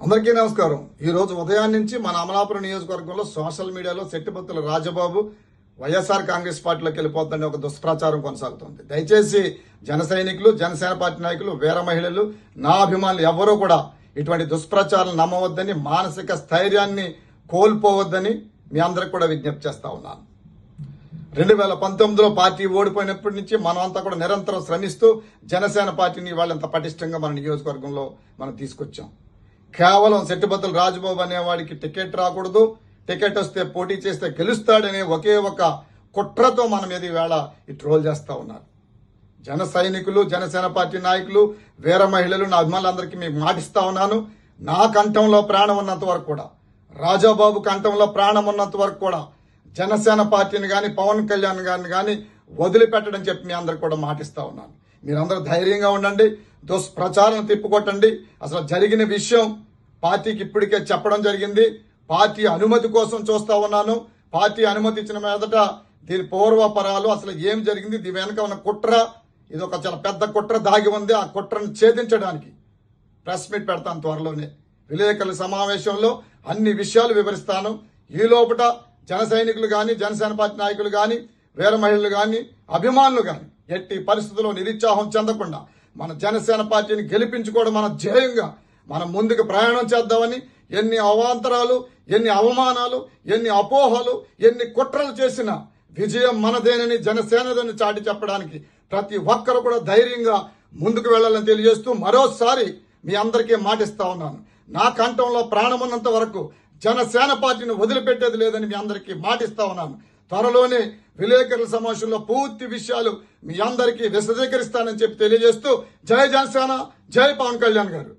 అందరికీ నమస్కారం. ఈ రోజు ఉదయం నుంచి మన అమలాపురం నియోజకవర్గంలో సోషల్ మీడియాలో శెట్టిపత్తుల రాజబాబు వైఎస్ఆర్ కాంగ్రెస్ పార్టీలోకి వెళ్ళిపోతుందని ఒక దుష్ప్రచారం కొనసాగుతోంది. దయచేసి జన సైనికులు, జనసేన పార్టీ నాయకులు, వీర మహిళలు, నా అభిమానులు ఎవరూ కూడా ఇటువంటి దుష్ప్రచారం నమ్మవద్దని, మానసిక స్థైర్యాన్ని కోల్పోవద్దని మీ అందరికి కూడా విజ్ఞప్తి చేస్తా ఉన్నాను. 2019లో పార్టీ ఓడిపోయినప్పటి నుంచి మనం అంతా కూడా నిరంతరం శ్రమిస్తూ జనసేన పార్టీని వాళ్ళంత పటిష్టంగా మన నియోజకవర్గంలో మనం తీసుకొచ్చాం. కేవలం శెట్టిపత్తుల రాజబాబు అనేవాడికి టికెట్ రాకూడదు, టికెట్ వస్తే పోటీ చేస్తే గెలుస్తాడనే ఒకే ఒక కుట్రతో మన మీద ఈవేళ ఈ ట్రోల్ చేస్తా ఉన్నారు. జన సైనికులు, జనసేన పార్టీ నాయకులు, వీర మహిళలు, నా అభిమానులందరికీ మీకు మాటిస్తా ఉన్నాను. నా కంఠంలో ప్రాణం ఉన్నంత వరకు కూడా, రాజాబాబు కంఠంలో ప్రాణం ఉన్నంత వరకు కూడా జనసేన పార్టీని కానీ, పవన్ కళ్యాణ్ గారిని కానీ వదిలిపెట్టడం చెప్పి మీ అందరికి కూడా మాటిస్తా ఉన్నాను. మీరందరూ ధైర్యంగా ఉండండి, దుష్ప్రచారం తిప్పుకొట్టండి. అసలు జరిగిన విషయం పార్టీకి ఇప్పటికే చెప్పడం జరిగింది. పార్టీ అనుమతి కోసం చూస్తా ఉన్నాను. పార్టీ అనుమతి ఇచ్చిన మీదట దీని పూర్వపరాలు అసలు ఏం జరిగింది, దీని వెనక ఉన్న కుట్ర, ఇది ఒక చాలా పెద్ద కుట్ర దాగి ఉంది. ఆ కుట్రను ఛేదించడానికి ప్రెస్ మీట్ పెడతాను త్వరలోనే. విలేకరుల సమావేశంలో అన్ని విషయాలు వివరిస్తాను. ఈ లోపల జన సైనికులు కానీ, జనసేన పార్టీ నాయకులు కానీ, వీర మహిళలు కానీ, అభిమానులు కానీ ఎట్టి పరిస్థితుల్లో నిరుత్సాహం చెందకుండా మన జనసేన పార్టీని గెలిపించుకోవడం మన ధ్యేయంగా మనం ముందుకు ప్రయాణం చేద్దామని, ఎన్ని అవాంతరాలు, ఎన్ని అవమానాలు, ఎన్ని అపోహలు, ఎన్ని కుట్రలు చేసినా విజయం మనదేనని, జనసేనదని చాటి చెప్పడానికి ప్రతి ఒక్కరు కూడా ధైర్యంగా ముందుకు వెళ్లాలని తెలియజేస్తూ మరోసారి మీ అందరికీ మాటిస్తా ఉన్నాను. నా కంఠంలో ప్రాణమున్నంత వరకు జనసేన పార్టీని వదిలిపెట్టేది లేదని మీ అందరికీ మాటిస్తా ఉన్నాను. త్వరలోనే విలేకరుల సమావేశంలో పూర్తి విషయాలు మీ అందరికీ విశదీకరిస్తానని చెప్పి తెలియజేస్తూ జై జనసేన, జై పవన్ కళ్యాణ్ గారు.